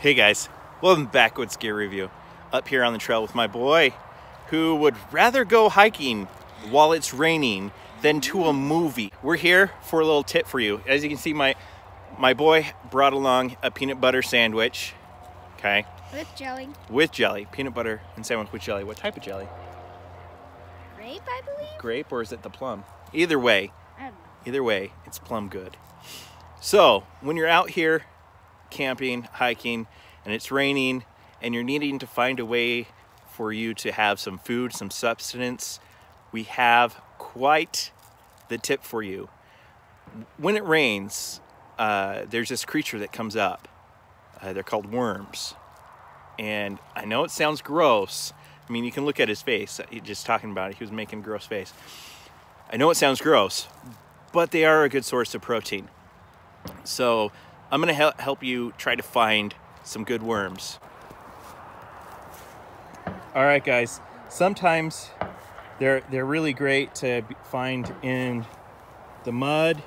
Hey guys, welcome back with Gear Review. Up here on the trail with my boy, who would rather go hiking while it's raining than to a movie. We're here for a little tip for you. As you can see, my boy brought along a peanut butter sandwich. Okay. With jelly. With jelly. Peanut butter and sandwich with jelly. What type of jelly? Grape, I believe. Grape, or is it the plum? Either way. I don't know. Either way, it's plum good. So, when you're out here camping, hiking, and it's raining, and you're needing to find a way for you to have some food, some substance, we have quite the tip for you. When it rains, there's this creature that comes up. They're called worms. And I know it sounds gross. I mean, you can look at his face. Just talking about it, he was making a gross face. I know it sounds gross, but they are a good source of protein. So I'm going to help you try to find some good worms. All right, guys. Sometimes they're really great to find in the mud,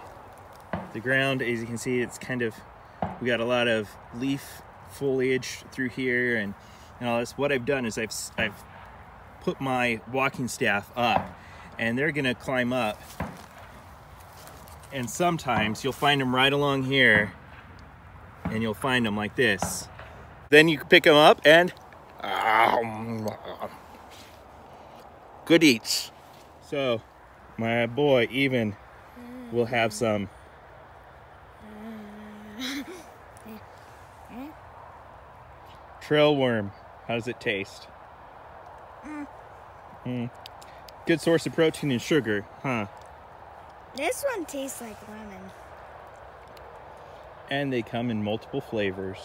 the ground. As you can see, it's kind of, we got a lot of leaf foliage through here and all this. What I've done is I've put my walking staff up, and they're going to climb up. And sometimes you'll find them right along here, and you'll find them like this. Then you pick them up and good eats. So my boy even will have some trail worm. How does it taste? Good source of protein and sugar, huh? This one tastes like lemon. And they come in multiple flavors.